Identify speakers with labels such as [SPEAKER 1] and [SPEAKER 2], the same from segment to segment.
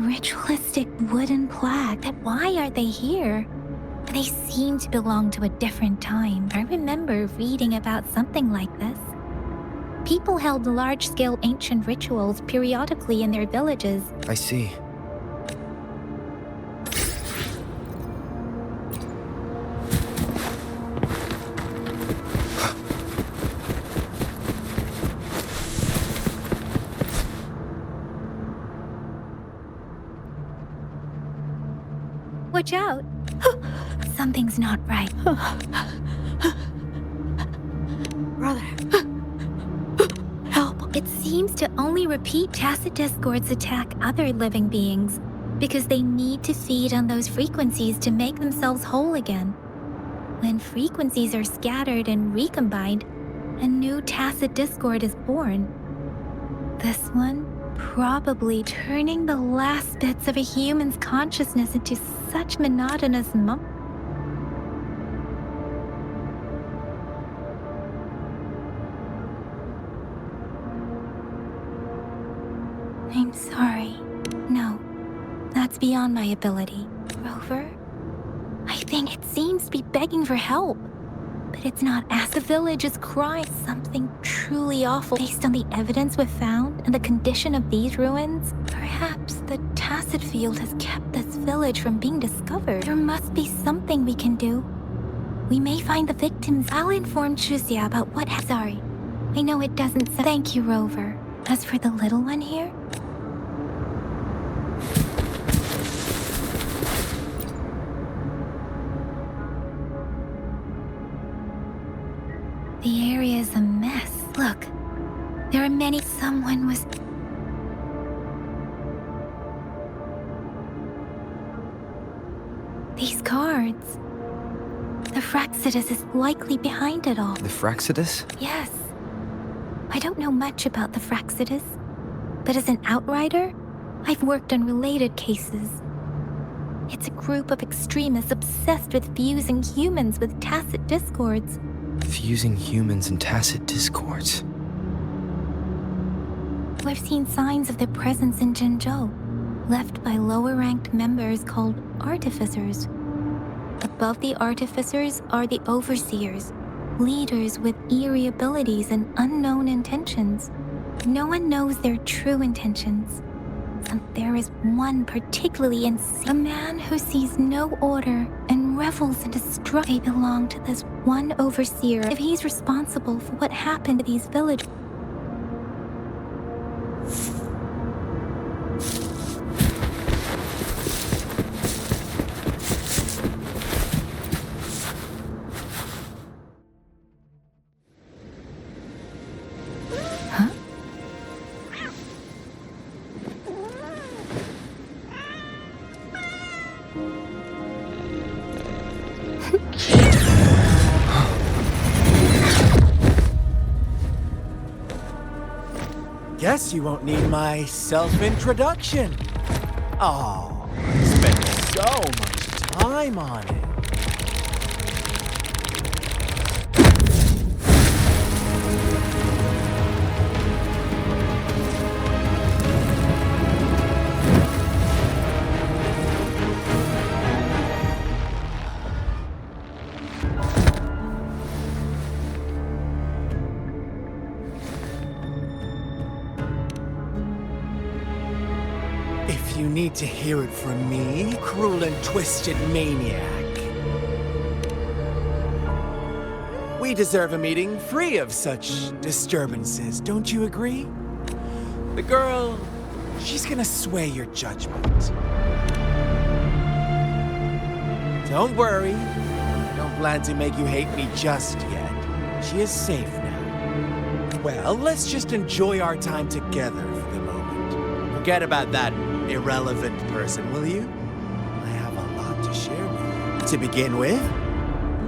[SPEAKER 1] ritualistic wooden plaque. Why are they here? They seem to belong to a different time. I remember reading about something like this. People held large-scale ancient rituals periodically in their villages.
[SPEAKER 2] I see.
[SPEAKER 1] Watch out! Something's not right.
[SPEAKER 3] Brother. Help.
[SPEAKER 1] It seems to only repeat tacit discords attack other living beings because they need to feed on those frequencies to make themselves whole again. When frequencies are scattered and recombined, a new tacit discord is born. This one probably turning the last bits of a human's consciousness into such monotonous I'm sorry. No, that's beyond my ability. Rover? I think it seems to be begging for help. But it's not as the village is crying something truly awful based on the evidence we've found and the condition of these ruins. Perhaps the tacit field has kept this village from being discovered. There must be something we can do. We may find the victims. I'll inform Chuzia about what Sorry, I know it doesn't say. Thank you, Rover. As for the little one here, the area is a mess. Look, there are many. Someone was. These cards. The Fraxidus is likely behind it all.
[SPEAKER 2] The Fraxidus?
[SPEAKER 1] Yes. I don't know much about the Fraxidus, but as an outrider, I've worked on related cases. It's a group of extremists obsessed with fusing humans with tacit discords.
[SPEAKER 2] Fusing humans and tacit discords.
[SPEAKER 1] I've seen signs of their presence in Jinzhou, left by lower-ranked members called artificers. Above the artificers are the overseers, leaders with eerie abilities and unknown intentions. No one knows their true intentions. And there is one particularly a man who sees no order and revels in destruction. They belong to this one overseer. If he's responsible for what happened to these villages.
[SPEAKER 4] Guess you won't need my self-introduction. Oh, I spent so much time on it. If you need to hear it from me, cruel and twisted maniac. We deserve a meeting free of such disturbances, don't you agree? The girl, she's gonna sway your judgment. Don't worry, I don't plan to make you hate me just yet. She is safe now. Well, let's just enjoy our time together for the moment. Forget about that irrelevant person, will you? I have a lot to share with you. To begin with,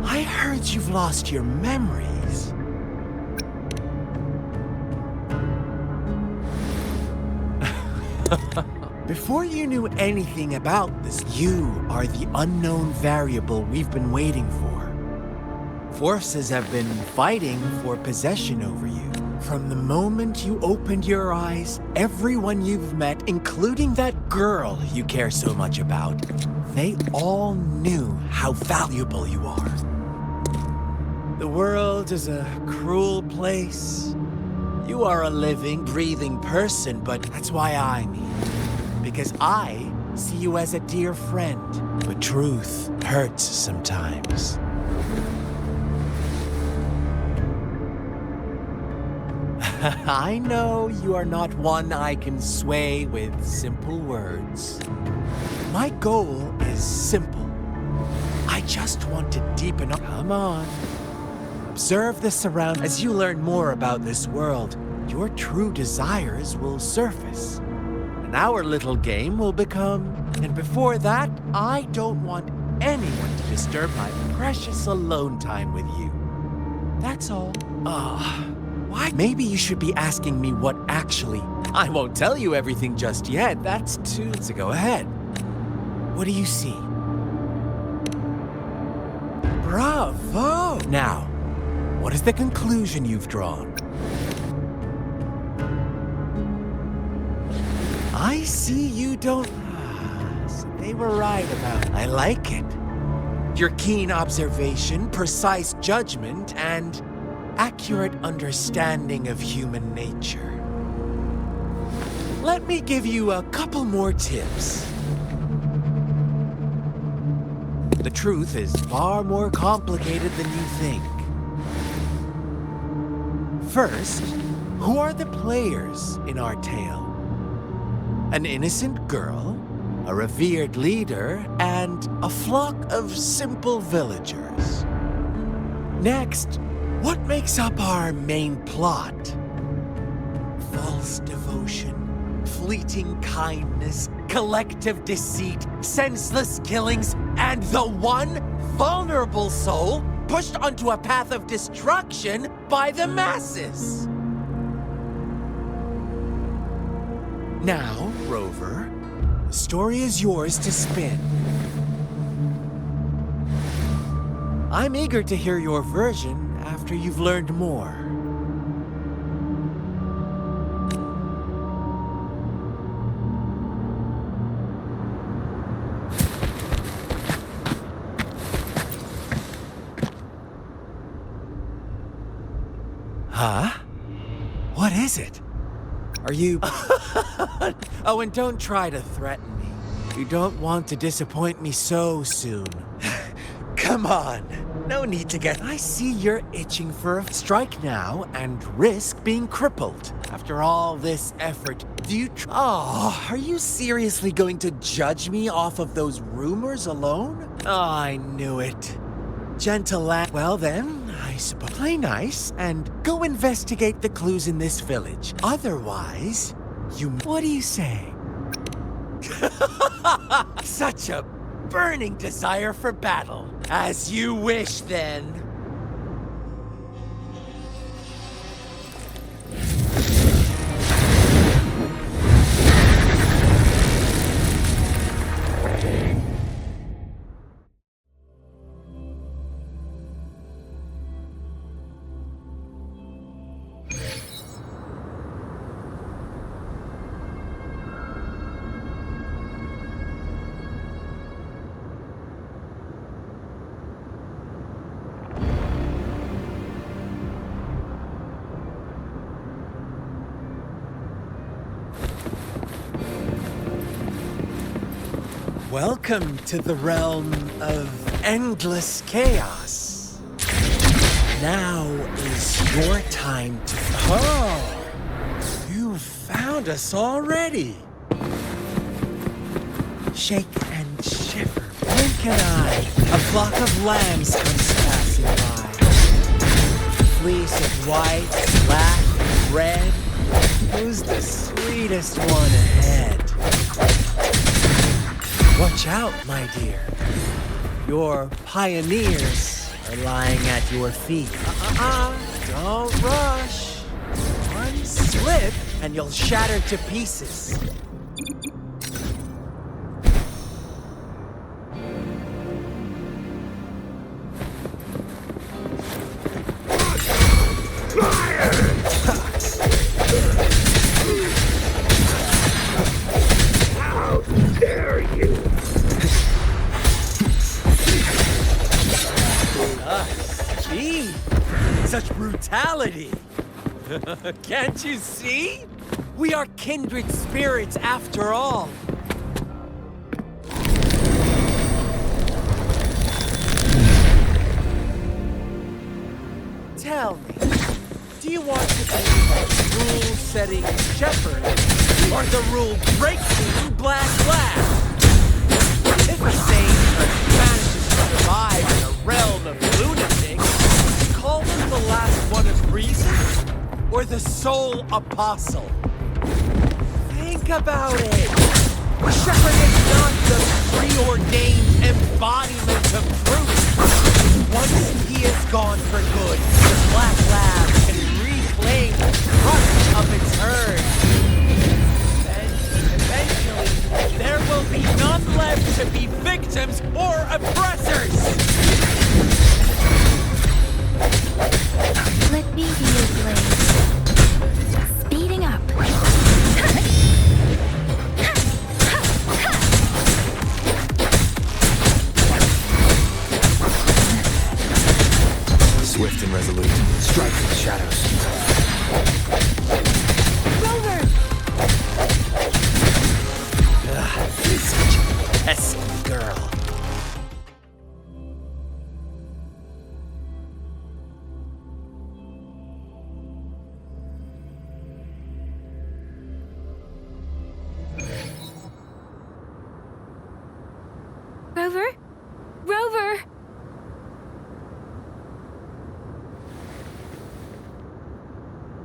[SPEAKER 4] I heard you've lost your memories. Before you knew anything about this, you are the unknown variable we've been waiting for. Forces have been fighting for possession over you. From the moment you opened your eyes, everyone you've met, including that girl you care so much about, they all knew how valuable you are. The world is a cruel place. You are a living, breathing person, but that's why I'm here. Because I see you as a dear friend. But truth hurts sometimes. I know you are not one I can sway with simple words. My goal is simple. I just want to deepen up. Come on. Observe the surroundings. As you learn more about this world, your true desires will surface. And our little game will become... And before that, I don't want anyone to disturb my precious alone time with you. That's all. Why? Maybe you should be asking me what actually... I won't tell you everything just yet. That's too... So go ahead. What do you see? Bravo! Now, what is the conclusion you've drawn? I see you don't... So they were right about... I like it. Your keen observation, precise judgment, and accurate understanding of human nature. Let me give you a couple more tips. The truth is far more complicated than you think. First, who are the players in our tale? An innocent girl, a revered leader, and a flock of simple villagers. Next, what makes up our main plot? False devotion, fleeting kindness, collective deceit, senseless killings, and the one vulnerable soul pushed onto a path of destruction by the masses. Now, Rover, the story is yours to spin. I'm eager to hear your version after you've learned more. Huh? What is it? Are you... Oh, and don't try to threaten me. You don't want to disappoint me so soon. Come on. No need to get... I see you're itching for a strike now and risk being crippled. After all this effort, do you... Oh, are you seriously going to judge me off of those rumors alone? Oh, I knew it. Gentle lad. Well then, I suppose play nice and go investigate the clues in this village. Otherwise, you... What do you say? Such a burning desire for battle. As you wish, then. Welcome to the realm of endless chaos. Now is your time to... Oh! You found us already. Shake and shiver, blink an eye. A flock of lambs comes passing by. Fleece of white, black, red. Who's the sweetest one ahead? Watch out, my dear. Your pioneers are lying at your feet. Don't rush. One slip and you'll shatter to pieces. me? Such brutality! Can't you see? We are kindred spirits after all. Tell me, do you want to be the rule-setting shepherd or the rule-breaking black lab? If a sane person manages to survive in a realm of lunatics, call them the last one of reason or the sole apostle? Think about it. The shepherd is not the preordained embodiment of truth. Once he is gone for good, the Black Lab can reclaim the trust of its herd. Then, eventually, there will be none left to be victims or oppressors!
[SPEAKER 1] Let me be your blade. Speeding up.
[SPEAKER 2] Swift and resolute. Strike in the shadows.
[SPEAKER 1] Rover!
[SPEAKER 4] Such a pesky girl.